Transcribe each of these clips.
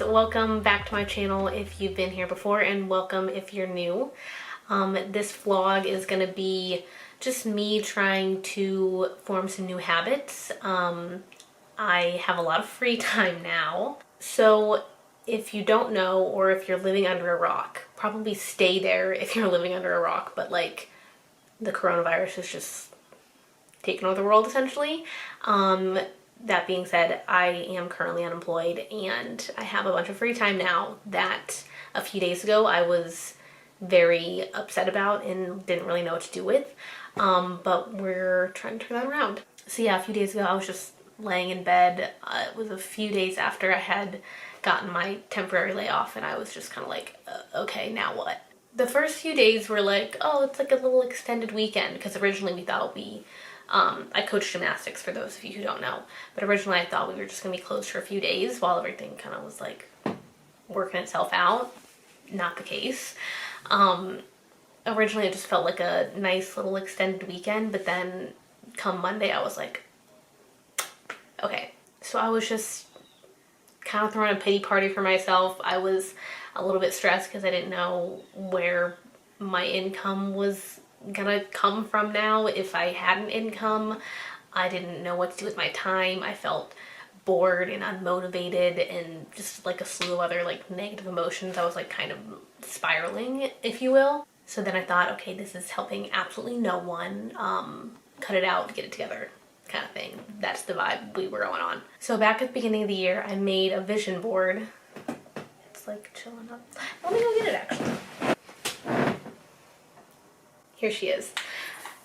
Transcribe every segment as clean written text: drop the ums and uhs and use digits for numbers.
welcome back to my channel if you've been here before, and welcome if you're new. This vlog is gonna be just me trying to form some new habits. I have a lot of free time now, so if you don't know, or if you're living under a rock, probably stay there if you're living under a rock, but like the coronavirus is just taking over the world essentially. That being said, I am currently unemployed and I have a bunch of free time now that a few days ago I was very upset about and didn't really know what to do with. But we're trying to turn that around. So yeah, a few days ago I was just laying in bed. It was a few days after I had gotten my temporary layoff and I was just kind of like, okay, now what? The first few days were like, oh, it's like a little extended weekend, because originally we thought I coach gymnastics for those of you who don't know, but originally I thought we were just gonna be closed for a few days while everything kind of was like working itself out. Not the case. Originally it just felt like a nice little extended weekend, but then come Monday I was like, okay. So I was just kind of throwing a pity party for myself. I was a little bit stressed because I didn't know where my income was gonna come from now. If I had an income, I didn't know what to do with my time. I felt bored and unmotivated and just like a slew of other like negative emotions. I was like kind of spiraling, if you will. So then I thought, okay, this is helping absolutely no one. Cut it out, get it together kind of thing. That's the vibe we were going on. So back at the beginning of the year, I made a vision board. It's like chilling up. Let me go get it actually. Here she is.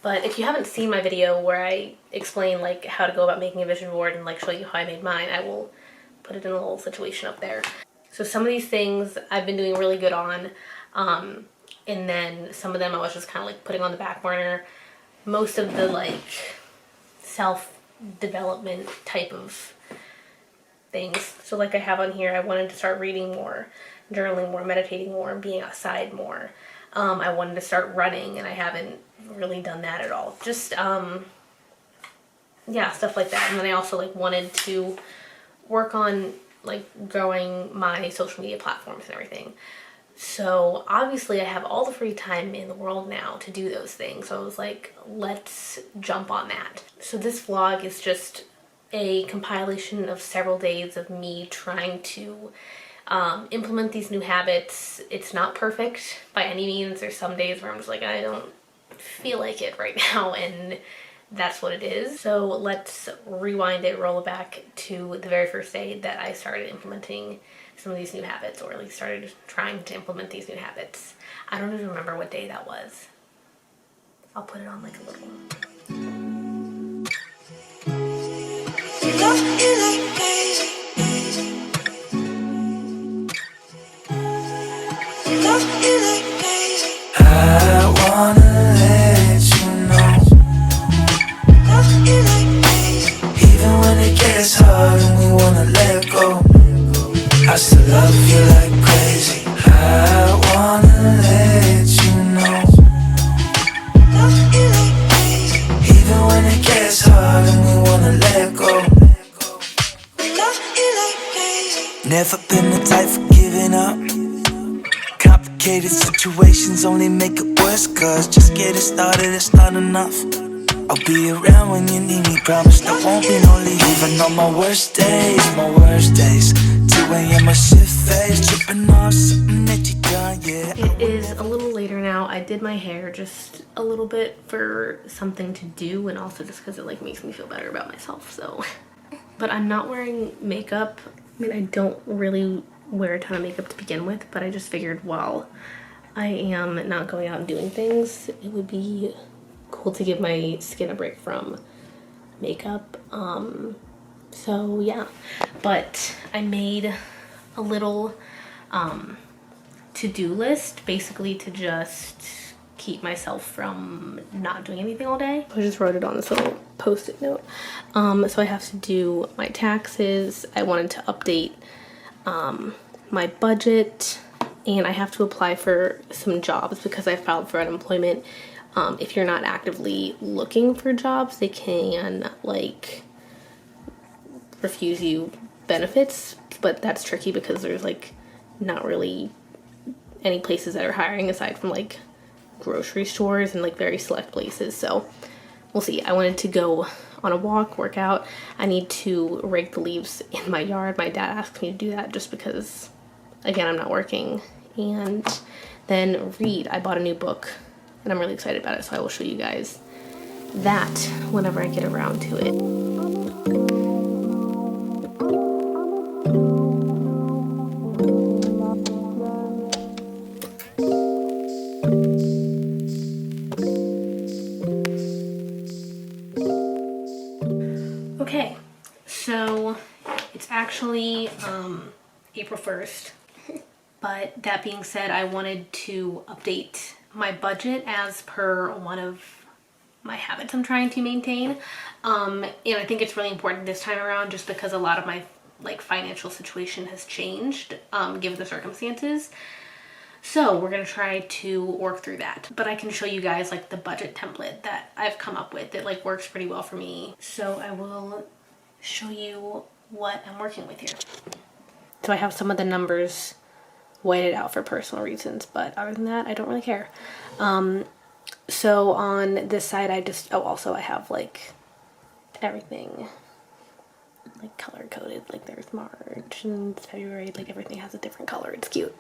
But if you haven't seen my video where I explain like how to go about making a vision board and like show you how I made mine, I will put it in a little situation up there. So some of these things I've been doing really good on, and then some of them I was just kind of like putting on the back burner. Most of the like self-development type of things. So like I have on here, I wanted to start reading more, journaling more, meditating more, being outside more. I wanted to start running and I haven't really done that at all. Just, yeah, stuff like that. And then I also like wanted to work on like growing my social media platforms and everything. So obviously I have all the free time in the world now to do those things. So I was like, let's jump on that. So this vlog is just a compilation of several days of me trying to implement these new habits. It's not perfect by any means. There's some days where I'm just like, I don't feel like it right now, and that's what it is. So let's rewind it, roll it back to the very first day that I started implementing some of these new habits, or at least started trying to implement these new habits. I don't even remember what day that was. I'll put it on like a little I wanna let you know, even when it gets hard and we wanna let go, I still love you like crazy. I wanna let you know, even when it gets hard and we wanna let go. Never been the type for giving up. Complicated situations only make it worse, cause just getting started is not enough. I'll be around when you need me, promise there won't be no leave. Even on my worst days, 2 a.m. my shift face, tripping off something that you done, yeah. It is a little later now. I did my hair just a little bit for something to do, and also just because it like makes me feel better about myself, so. But I'm not wearing makeup. I mean, I don't really wear a ton of makeup to begin with, but I just figured while I am not going out and doing things, it would be cool to give my skin a break from makeup. So yeah, but I made a little to-do list basically to just keep myself from not doing anything all day. I just wrote it on this little post-it note. So I have to do my taxes. I wanted to update my budget, and I have to apply for some jobs because I filed for unemployment. If you're not actively looking for jobs, they can like refuse you benefits. but that's tricky because there's like not really any places that are hiring aside from like grocery stores and like very select places. So we'll see. I wanted to go on a walk, work out. I need to rake the leaves in my yard. My dad asked me to do that just because, again, I'm not working. And then read. I bought a new book and I'm really excited about it, so I will show you guys that whenever I get around to it. Okay, so it's actually April 1st, but that being said, I wanted to update my budget as per one of my habits I'm trying to maintain. And I think it's really important this time around just because a lot of my like financial situation has changed given the circumstances. So we're gonna try to work through that. But I can show you guys like the budget template that I've come up with. It like works pretty well for me. So I will show you what I'm working with here. So I have some of the numbers whited out for personal reasons, but other than that, I don't really care. So on this side, also I have like everything like color coded. Like there's March and February, like everything has a different color. It's cute.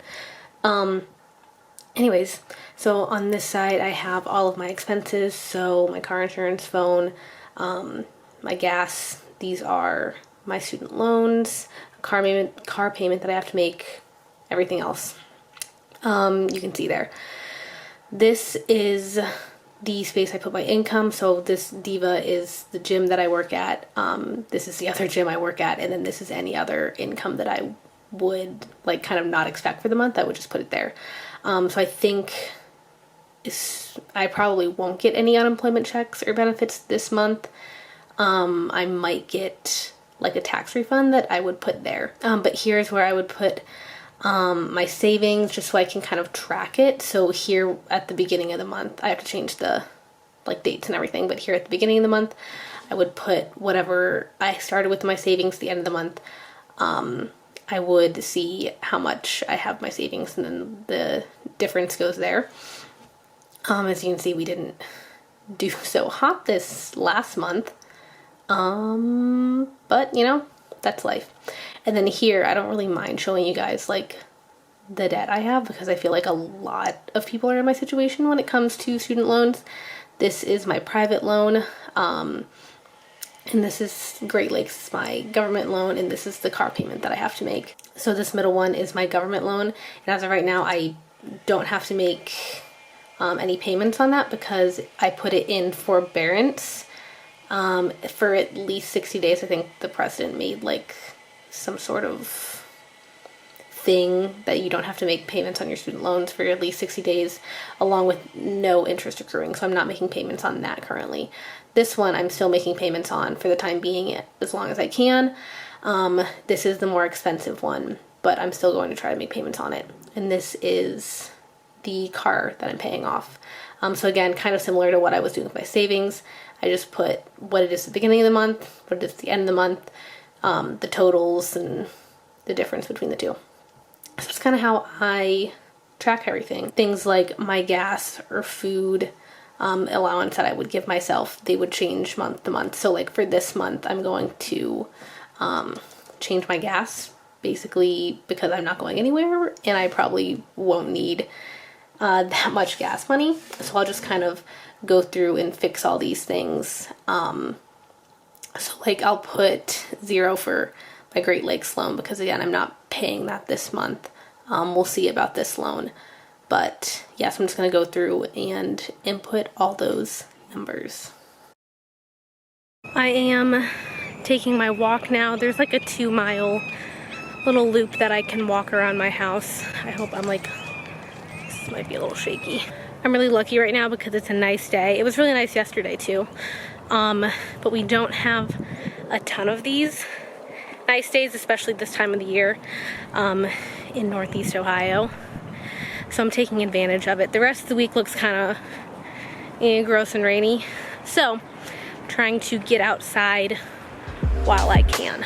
Anyways, so on this side I have all of my expenses, so my car insurance, phone, my gas, these are my student loans, car payment that I have to make, everything else. You can see there. This is the space I put my income, so this Diva is the gym that I work at, this is the other gym I work at, and then this is any other income that I would like kind of not expect for the month. I would just put it there. So I think I probably won't get any unemployment checks or benefits this month. I might get like a tax refund that I would put there. But here's where I would put my savings just so I can kind of track it. So here at the beginning of the month, I have to change the like dates and everything, but here at the beginning of the month, I would put whatever I started with my savings at the end of the month. I would see how much I have my savings and then the difference goes there. As you can see, we didn't do so hot this last month. But you know, that's life. And then here, I don't really mind showing you guys like the debt I have because I feel like a lot of people are in my situation when it comes to student loans. This is my private loan. And this is Great Lakes, my government loan, and this is the car payment that I have to make. So this middle one is my government loan, and as of right now, I don't have to make any payments on that because I put it in forbearance for at least 60 days. I think the president made like some sort of thing that you don't have to make payments on your student loans for at least 60 days, along with no interest accruing. So I'm not making payments on that currently. This one I'm still making payments on for the time being as long as I can. This is the more expensive one, but I'm still going to try to make payments on it. And this is the car that I'm paying off. So again, kind of similar to what I was doing with my savings. I just put what it is at the beginning of the month, what it is at the end of the month, the totals and the difference between the two. So it's kind of how I track everything. Things like my gas or food allowance that I would give myself, they would change month to month. So like for this month, I'm going to change my gas basically because I'm not going anywhere and I probably won't need that much gas money. So I'll just kind of go through and fix all these things. So like I'll put 0 for my Great Lakes loan because again, I'm not paying that this month. We'll see about this loan. But yes, I'm just going to go through and input all those numbers. I am taking my walk now. There's like a 2-mile little loop that I can walk around my house. I hope I'm like, this might be a little shaky. I'm really lucky right now because it's a nice day. It was really nice yesterday too. But we don't have a ton of these nice days, especially this time of the year in Northeast Ohio. So I'm taking advantage of it. The rest of the week looks kind of gross and rainy. So I'm trying to get outside while I can.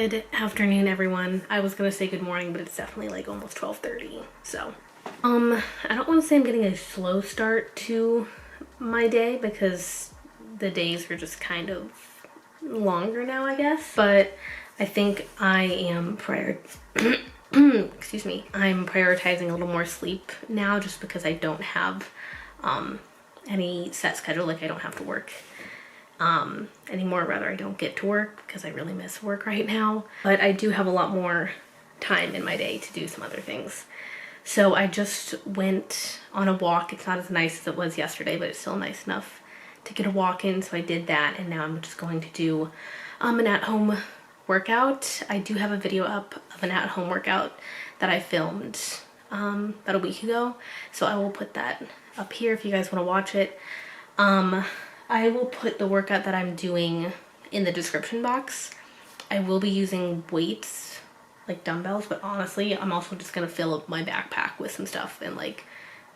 Good afternoon, everyone. I was gonna say good morning, but it's definitely like almost 12:30. So, I don't want to say I'm getting a slow start to my day because the days are just kind of longer now, I guess. But I think I am excuse me. I'm prioritizing a little more sleep now, just because I don't have any set schedule. Like I don't have to work anymore. Rather, I don't get to work because I really miss work right now. But I do have a lot more time in my day to do some other things. So I just went on a walk. It's not as nice as it was yesterday, but it's still nice enough to get a walk in. So I did that, and now I'm just going to do an at-home workout. I do have a video up of an at-home workout that I filmed about a week ago. So I will put that up here if you guys want to watch it. I will put the workout that I'm doing in the description box. I will be using weights, like dumbbells, but honestly, I'm also just gonna fill up my backpack with some stuff and like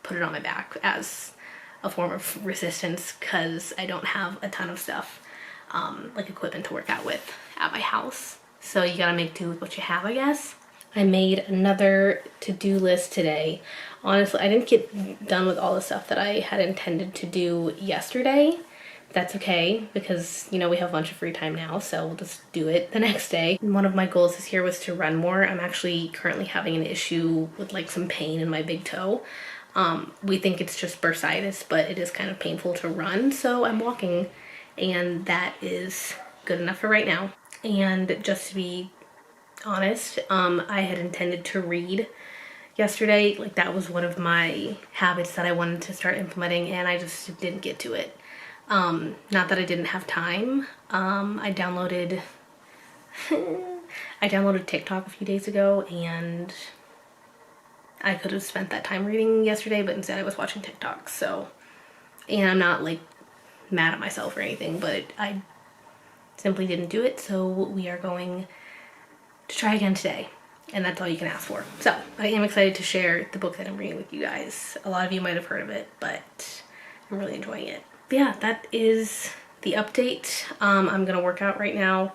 put it on my back as a form of resistance, because I don't have a ton of stuff, like equipment to work out with at my house. So you gotta make do with what you have, I guess. I made another to-do list today. Honestly, I didn't get done with all the stuff that I had intended to do yesterday. That's okay, because you know we have a bunch of free time now, so we'll just do it the next day. And one of my goals this year was to run more. I'm actually currently having an issue with like some pain in my big toe. We think it's just bursitis, but it is kind of painful to run, so I'm walking, and that is good enough for right now. And just to be honest, I had intended to read yesterday. Like that was one of my habits that I wanted to start implementing, and I just didn't get to it. Not that I didn't have time. I downloaded TikTok a few days ago, and I could have spent that time reading yesterday, but instead I was watching TikTok. So, and I'm not like mad at myself or anything, but I simply didn't do it. So we are going to try again today, and that's all you can ask for. So I am excited to share the book that I'm reading with you guys. A lot of you might have heard of it, but I'm really enjoying it. But yeah, that is the update. I'm gonna work out right now,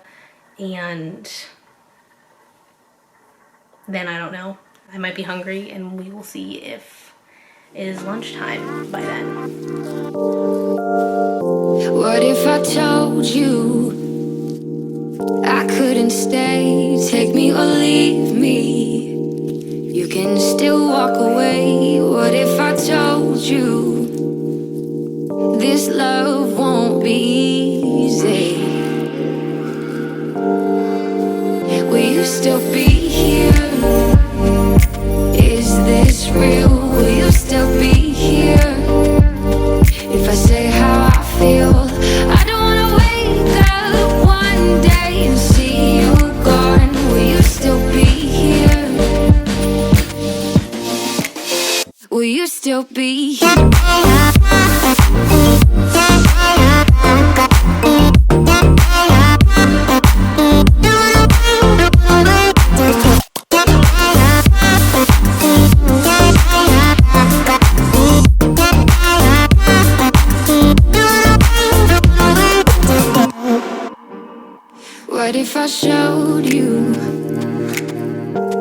and then I don't know. I might be hungry, and we will see if it is lunchtime by then. What if I told you I couldn't stay? Take me or leave me. You can still walk away. What if I told you this love won't be easy? Will you still be here? Is this real? Will you still be here? If I say how I feel, I don't wanna wake up one day and see you gone. Will you still be here? Will you still be here? What if I showed you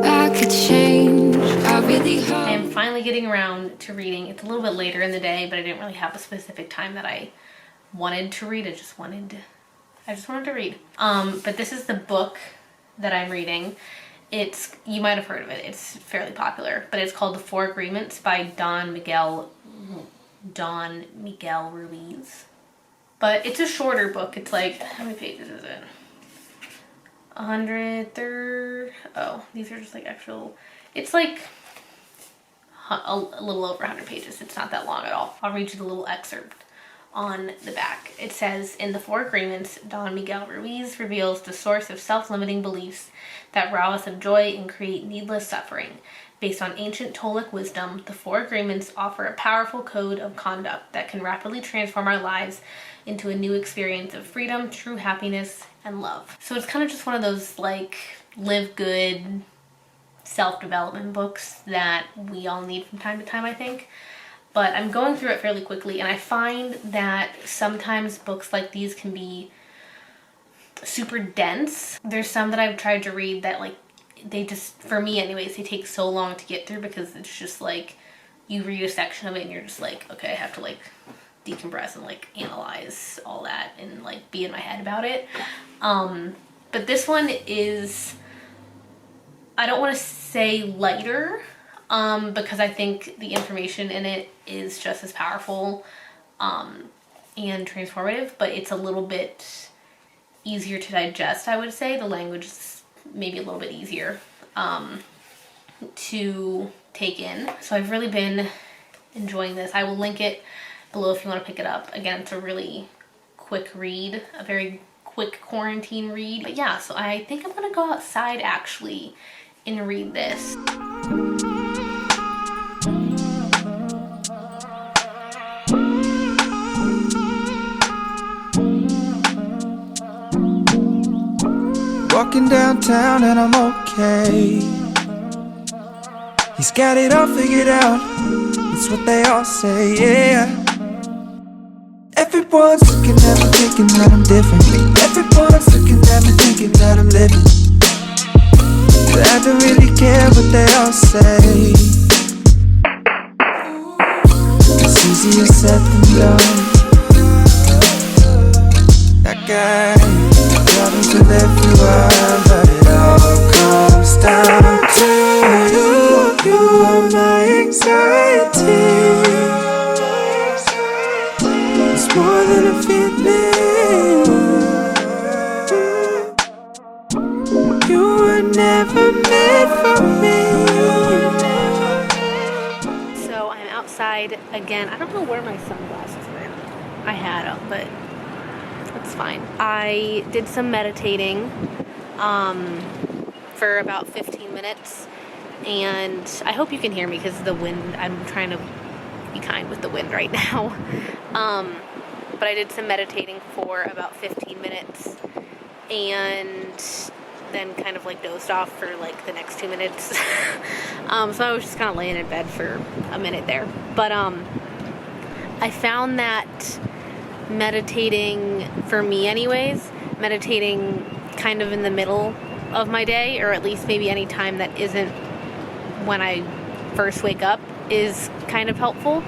I could change? I really hope. I am finally getting around to reading. It's a little bit later in the day, but I didn't really have a specific time that I wanted to read. I just wanted to read. But this is the book that I'm reading. You might have heard of it. It's fairly popular, but it's called The Four Agreements by Don Miguel Ruiz. But it's a shorter book. It's like, how many pages is it? 130. Oh, these are just like actual. It's like a little over 100 pages. It's not that long at all. I'll read you the little excerpt on the back. It says, in The Four Agreements, Don Miguel Ruiz reveals the source of self-limiting beliefs that rob us of joy and create needless suffering. Based on ancient Toltec wisdom, the Four Agreements offer a powerful code of conduct that can rapidly transform our lives into a new experience of freedom, true happiness, and love. So it's kind of just one of those like live good self-development books that we all need from time to time, I think. But I'm going through it fairly quickly, and I find that sometimes books like these can be super dense. There's some that I've tried to read that like they just, for me anyways, they take so long to get through because it's just like you read a section of it and you're just like, okay, I have to like decompress and like analyze all that and like be in my head about it. But this one is, I don't want to say lighter, because I think the information in it is just as powerful and transformative, but it's a little bit easier to digest, I would say. The language is maybe a little bit easier to take in. So I've really been enjoying this. I will link it below if you want to pick it up. Again, it's a really quick read, a very quick quarantine read. But yeah, so I think I'm gonna go outside actually and read this. Walking downtown and I'm okay. He's got it all figured out. It's what they all say, yeah. Everyone's looking at me thinking that I'm different. Everyone's looking at me thinking that I'm living. But I don't really care what they all say. It's easier said than done. That guy driving to live through life, but it all comes down to you. You are my anxiety. It's more than a feeling. You were never meant for me. So I'm outside again. I don't know where my sunglasses went. I had them, but it's fine. I did some meditating for about 15 minutes, and I hope you can hear me because of the wind. I'm trying to be kind with the wind right now. But I did some meditating for about 15 minutes and then kind of like dozed off for like the next 2 minutes. So I was just kind of laying in bed for a minute there. But I found that meditating, for me anyways, meditating kind of in the middle of my day, or at least maybe any time that isn't when I first wake up, is kind of helpful.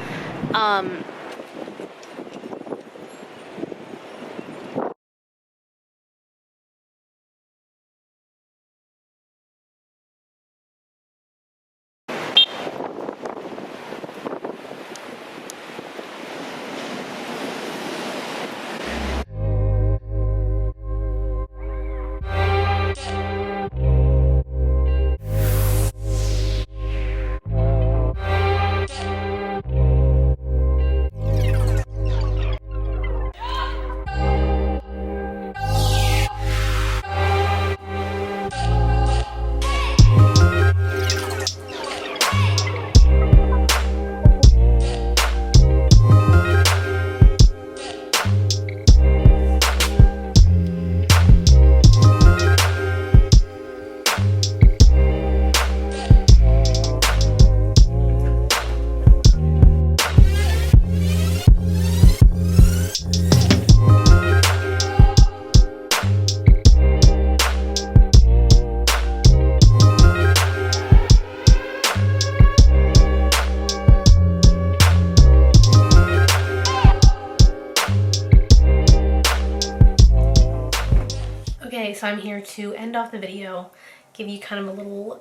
Okay, so I'm here to end off the video, give you kind of a little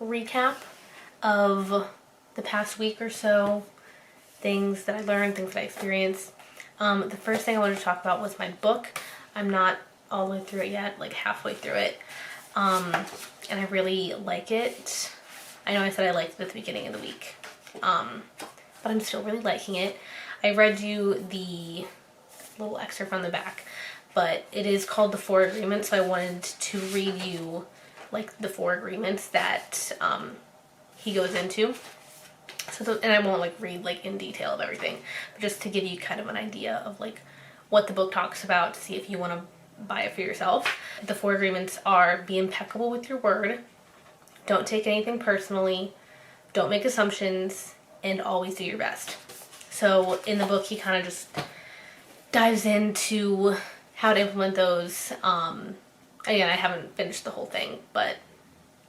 recap of the past week or so, things that I learned, things that I experienced. The first thing I wanted to talk about was my book. I'm not all the way through it yet, like halfway through it, and I really like it. I know I said I liked it at the beginning of the week, but I'm still really liking it. I read you the little excerpt on the back, but it is called The 4 Agreements, so I wanted to read you like the 4 agreements that he goes into. So and I won't like read like in detail of everything, but just to give you kind of an idea of like what the book talks about, to see if you want to buy it for yourself. The 4 agreements are: be impeccable with your word, don't take anything personally, don't make assumptions, and always do your best. So in the book he kind of just dives into how to implement those. Again, I haven't finished the whole thing, but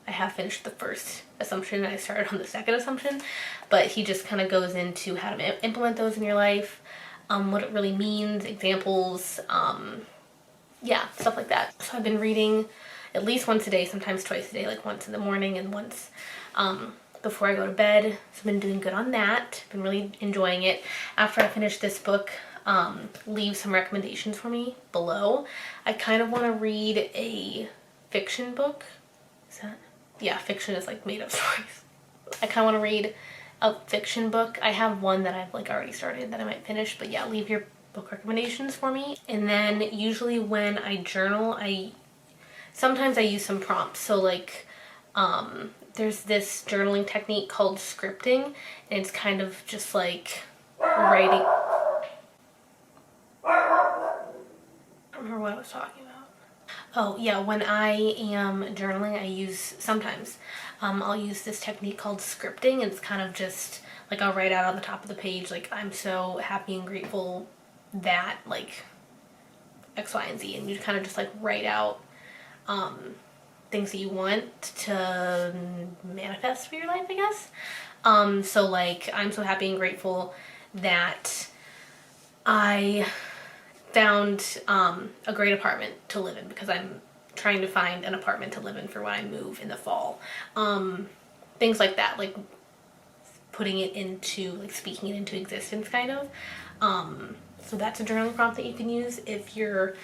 I have finished the first assumption and I started on the second assumption. But he just kind of goes into how to implement those in your life, what it really means, examples, yeah, stuff like that. So I've been reading at least once a day, sometimes twice a day, like once in the morning and once before I go to bed. So I've been doing good on that. Been really enjoying it. After I finish this book, leave some recommendations for me below. I kind of want to read a fiction book. Is that? Yeah, fiction is like made up stories. I kind of want to read a fiction book. I have one that I've like already started that I might finish, but yeah, leave your book recommendations for me. And then usually when I journal, sometimes I use some prompts. So like there's this journaling technique called scripting, and it's kind of just like writing. I don't remember what I was talking about. Oh yeah, when I am journaling, I use sometimes I'll use this technique called scripting. It's kind of just like I'll write out on the top of the page like I'm so happy and grateful that like X, Y, and Z, and you kind of just like write out things that you want to manifest for your life, I guess. So like I'm so happy and grateful that I found a great apartment to live in, because I'm trying to find an apartment to live in for when I move in the fall. Things like that, like putting it into, like speaking it into existence kind of. So that's a journaling prompt that you can use if you're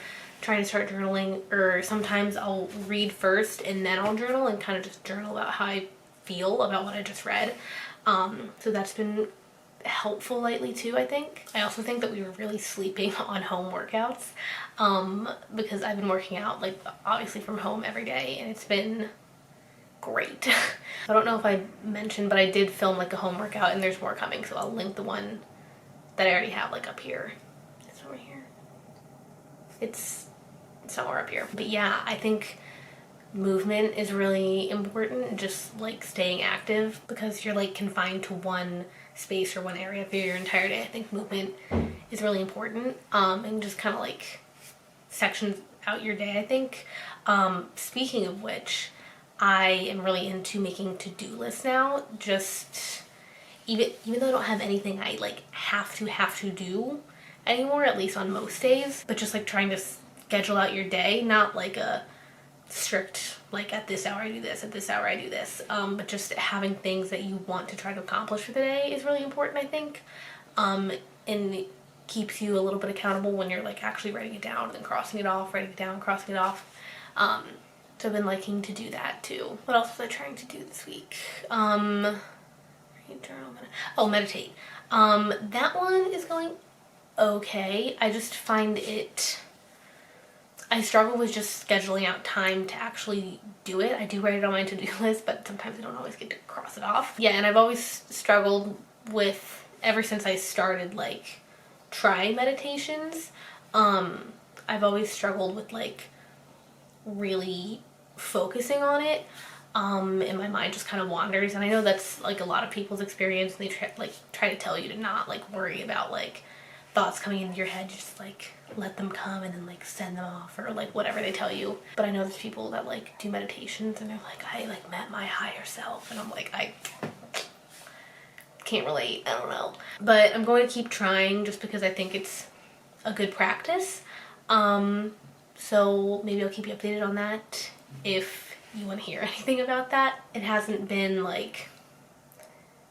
trying to start journaling. Or sometimes I'll read first and then I'll journal, and kind of just journal about how I feel about what I just read. So that's been helpful lately too, I think. I also think that we were really sleeping on home workouts, because I've been working out like obviously from home every day, and it's been great. I don't know if I mentioned, but I did film like a home workout, and there's more coming, so I'll link the one that I already have like up here. It's over here. It's somewhere up here. But yeah, I think movement is really important, just like staying active, because you're like confined to one space or one area for your entire day. I think movement is really important, and just kind of like sections out your day, I think. Speaking of which, I am really into making to-do lists now. Just even though I don't have anything I like have to do anymore, at least on most days, but just like trying to schedule out your day, not like a strict like at this hour I do this, at this hour I do this, but just having things that you want to try to accomplish for the day is really important, I think. And it keeps you a little bit accountable when you're like actually writing it down and then crossing it off, writing it down, crossing it off. So I've been liking to do that too. What else was I trying to do this week? Meditate. That one is going okay. I just find I struggle with just scheduling out time to actually do it. I do write it on my to-do list, but sometimes I don't always get to cross it off. Yeah, and I've always struggled with, ever since I started like trying meditations, I've always struggled with like really focusing on it. And my mind just kind of wanders, and I know that's like a lot of people's experience. They try to tell you to not like worry about like thoughts coming into your head. You just like let them come and then like send them off, or like whatever they tell you. But I know there's people that like do meditations and they're like, I like met my higher self, and I'm like, I can't relate. I don't know, but I'm going to keep trying just because I think it's a good practice. So maybe I'll keep you updated on that if you want to hear anything about that. It hasn't been like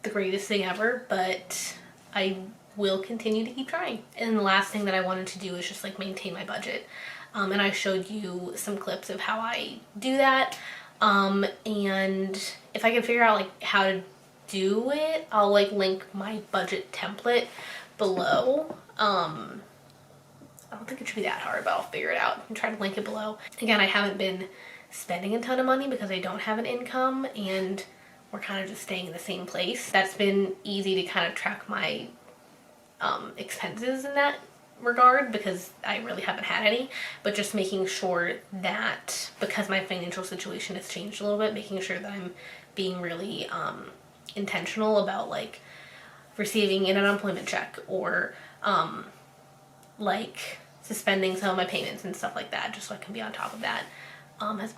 the greatest thing ever, but I will continue to keep trying. And the last thing that I wanted to do is just like maintain my budget. And I showed you some clips of how I do that. And if I can figure out like how to do it, I'll like link my budget template below. I don't think it should be that hard, but I'll figure it out and try to link it below. Again, I haven't been spending a ton of money because I don't have an income, and we're kind of just staying in the same place. That's been easy to kind of track my expenses in that regard, because I really haven't had any, but just making sure that, because my financial situation has changed a little bit, making sure that I'm being really intentional about like receiving an unemployment check, or like suspending some of my payments and stuff like that, just so I can be on top of that. There's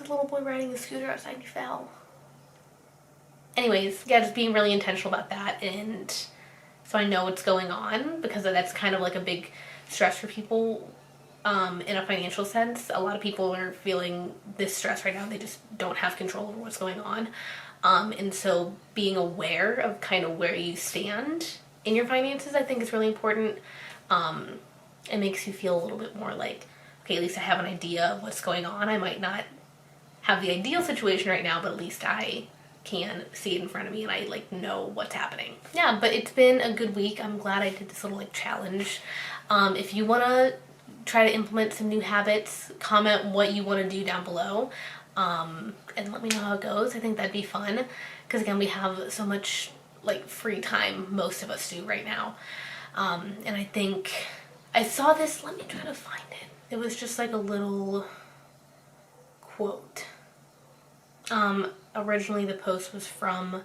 a little boy riding a scooter outside and he fell. Anyways, yeah, just being really intentional about that, and so I know what's going on, because that's kind of like a big stress for people in a financial sense. A lot of people are feeling this stress right now. They just don't have control over what's going on. And so being aware of kind of where you stand in your finances, I think is really important. It makes you feel a little bit more like, okay, at least I have an idea of what's going on. I might not have the ideal situation right now, but at least I can see it in front of me and I like know what's happening. Yeah, but it's been a good week. I'm glad I did this little like challenge. If you want to try to implement some new habits, comment what you want to do down below, and let me know how it goes. I think that'd be fun, because again, we have so much like free time, most of us do right now. And I think I saw this, let me try to find it. It was just like a little quote. Originally the post was from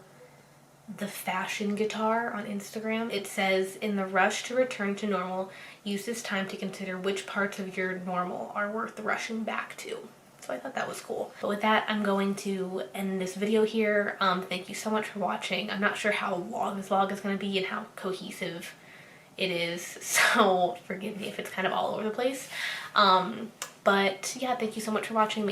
the Fashion Guitar on Instagram. It says, "In the rush to return to normal, use this time to consider which parts of your normal are worth rushing back to." So I thought that was cool. But with that, I'm going to end this video here. Thank you so much for watching. I'm not sure how long this vlog is going to be and how cohesive it is, so forgive me if it's kind of all over the place. But yeah, thank you so much for watching.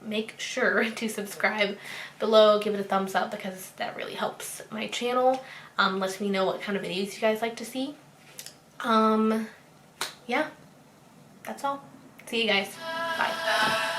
Make sure to subscribe below, give it a thumbs up, because that really helps my channel. Lets me know what kind of videos you guys like to see. Yeah, that's all. See you guys. Bye.